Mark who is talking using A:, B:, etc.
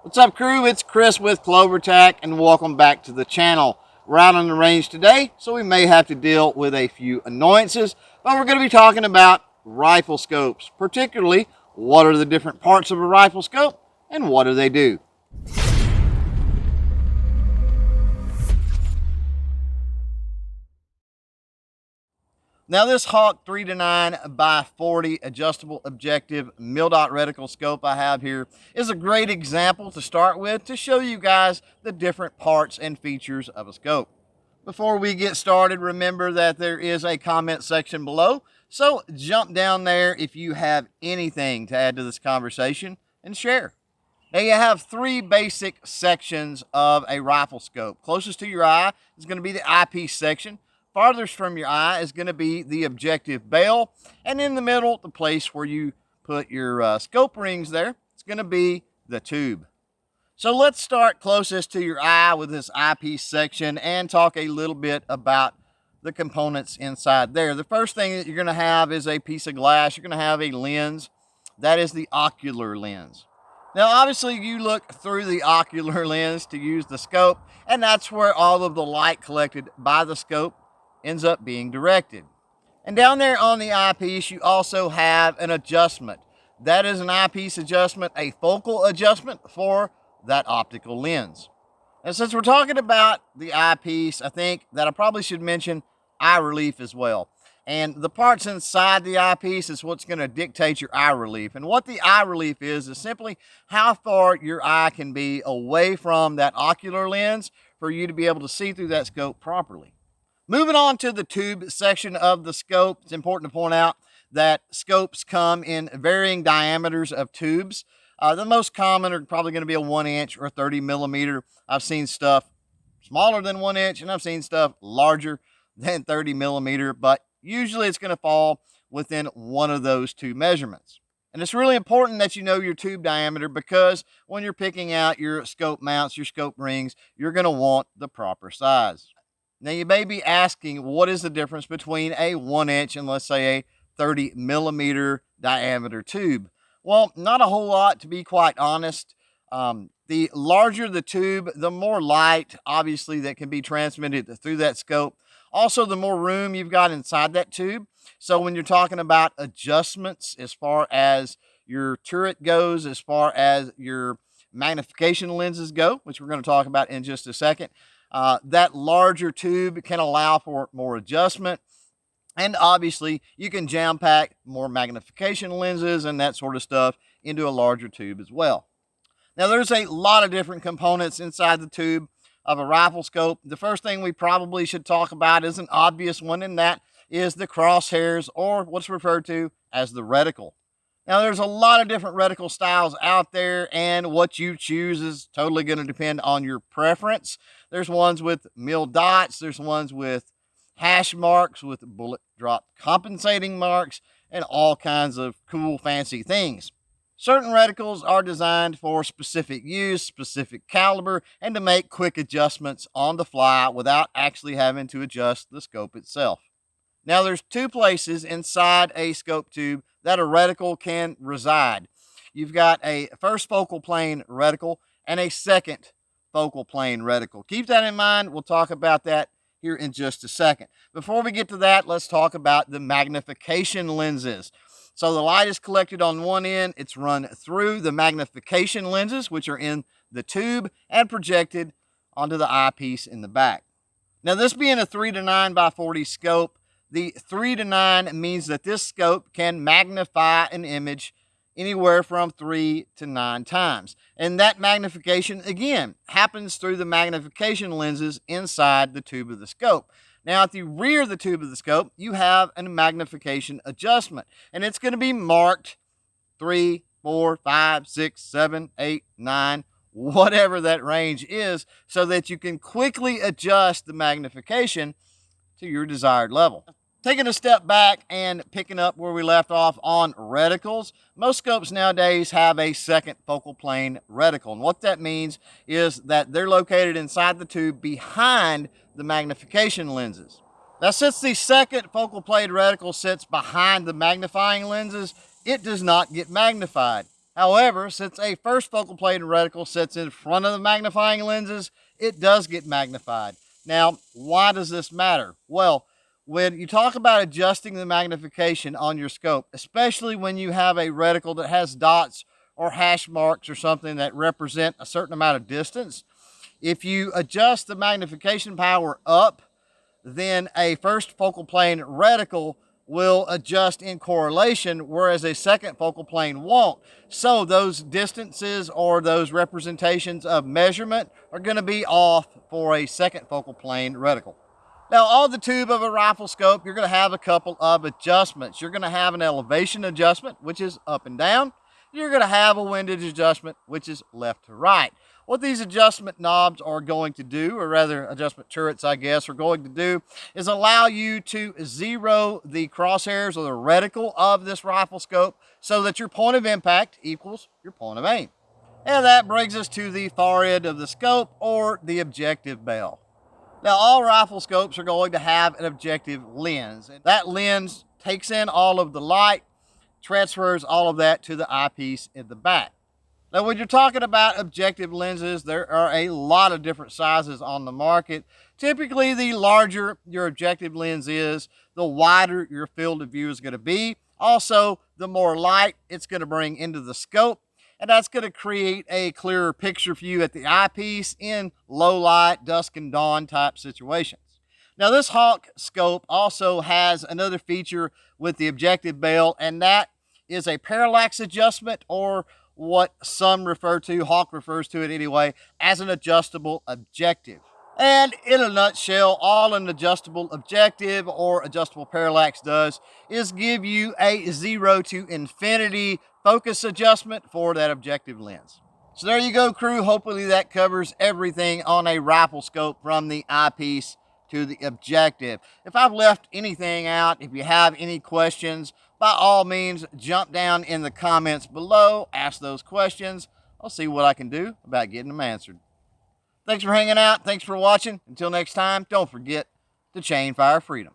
A: What's up, crew? It's Chris with CloverTac, and welcome back to the channel. We're out on the range today, so we may have to deal with a few annoyances, but we're going to be talking about rifle scopes, particularly what are the different parts of a rifle scope and what do they do. Now this Hawk 3-9 by 40 adjustable objective mil-dot reticle scope I have here is a great example to start with to show you guys the different parts and features of a scope. Before we get started, remember that there is a comment section below, so jump down there if you have anything to add to this conversation and share. Now you have three basic sections of a rifle scope. Closest to your eye is going to be the eyepiece section. Farthest from your eye is going to be the objective bail, and in the middle, the place where you put your scope rings there, it's going to be the tube. So let's start closest to your eye with this eyepiece section and talk a little bit about the components inside there. The first thing that you're going to have is a piece of glass. You're going to have a lens. That is the ocular lens. Now, obviously, you look through the ocular lens to use the scope, and that's where all of the light collected by the scope ends up being directed. And down there on the eyepiece, you also have an adjustment. That is an eyepiece adjustment, a focal adjustment for that optical lens. And since we're talking about the eyepiece, I think that I probably should mention eye relief as well. And the parts inside the eyepiece is what's going to dictate your eye relief. And what the eye relief is simply how far your eye can be away from that ocular lens for you to be able to see through that scope properly. Moving on to the tube section of the scope, it's important to point out that scopes come in varying diameters of tubes. The most common are probably going to be a 1-inch or 30 millimeter. I've seen stuff smaller than 1 inch, and I've seen stuff larger than 30 millimeter, but usually it's going to fall within one of those two measurements. And it's really important that you know your tube diameter, because when you're picking out your scope mounts, your scope rings, you're going to want the proper size. Now, you may be asking, what is the difference between a 1-inch and, let's say, a 30 millimeter diameter tube? Well, not a whole lot, to be quite honest. The larger the tube, the more light, obviously, that can be transmitted through that scope. Also, the more room you've got inside that tube. So when you're talking about adjustments as far as your turret goes, as far as your magnification lenses go, which we're going to talk about in just a second, that larger tube can allow for more adjustment. And obviously, you can jam pack more magnification lenses and that sort of stuff into a larger tube as well. Now, there's a lot of different components inside the tube of a rifle scope. The first thing we probably should talk about is an obvious one, and that is the crosshairs, or what's referred to as the reticle. Now, there's a lot of different reticle styles out there, and what you choose is totally going to depend on your preference. There's ones with mil dots, there's ones with hash marks, with bullet drop compensating marks, and all kinds of cool, fancy things. Certain reticles are designed for specific use, specific caliber, and to make quick adjustments on the fly without actually having to adjust the scope itself. Now, there's two places inside a scope tube that a reticle can reside. You've got a first focal plane reticle and a second focal plane reticle. Keep that in mind. We'll talk about that here in just a second. Before we get to that, let's talk about the magnification lenses. So the light is collected on one end, it's run through the magnification lenses, which are in the tube, and projected onto the eyepiece in the back. Now, this being a 3-9 by 40 scope, the 3-9 means that this scope can magnify an image anywhere from 3 to 9 times. And that magnification, again, happens through the magnification lenses inside the tube of the scope. Now, at the rear of the tube of the scope, you have a magnification adjustment, and it's going to be marked 3, 4, 5, 6, 7, 8, 9, whatever that range is, so that you can quickly adjust the magnification to your desired level. Taking a step back and picking up where we left off on reticles, most scopes nowadays have a second focal plane reticle. And what that means is that they're located inside the tube behind the magnification lenses. Now, since the second focal plane reticle sits behind the magnifying lenses, it does not get magnified. However, since a first focal plane reticle sits in front of the magnifying lenses, it does get magnified. Now, why does this matter? Well, when you talk about adjusting the magnification on your scope, especially when you have a reticle that has dots or hash marks or something that represent a certain amount of distance, if you adjust the magnification power up, then a first focal plane reticle will adjust in correlation, whereas a second focal plane won't. So those distances or those representations of measurement are going to be off for a second focal plane reticle. Now, on the tube of a rifle scope, you're going to have a couple of adjustments. You're going to have an elevation adjustment, which is up and down. You're going to have a windage adjustment, which is left to right. What these adjustment knobs are going to do, or rather adjustment turrets, I guess, are going to do, is allow you to zero the crosshairs or the reticle of this rifle scope so that your point of impact equals your point of aim. And that brings us to the far end of the scope, or the objective bell. Now, all rifle scopes are going to have an objective lens. That lens takes in all of the light, transfers all of that to the eyepiece in the back. Now, when you're talking about objective lenses, there are a lot of different sizes on the market. Typically, the larger your objective lens is, the wider your field of view is going to be. Also, the more light it's going to bring into the scope, and that's going to create a clearer picture for you at the eyepiece in low light, dusk and dawn type situations. Now, this Hawk scope also has another feature with the objective bell, and that is a parallax adjustment, or what some refer to, Hawk refers to it anyway, as an adjustable objective. And in a nutshell, all an adjustable objective or adjustable parallax does is give you a 0 to infinity focus adjustment for that objective lens. So there you go, crew. Hopefully that covers everything on a rifle scope, from the eyepiece to the objective. If I've left anything out, if you have any questions, by all means, jump down in the comments below, ask those questions. I'll see what I can do about getting them answered. Thanks for hanging out. Thanks for watching. Until next time, don't forget to chain fire freedom.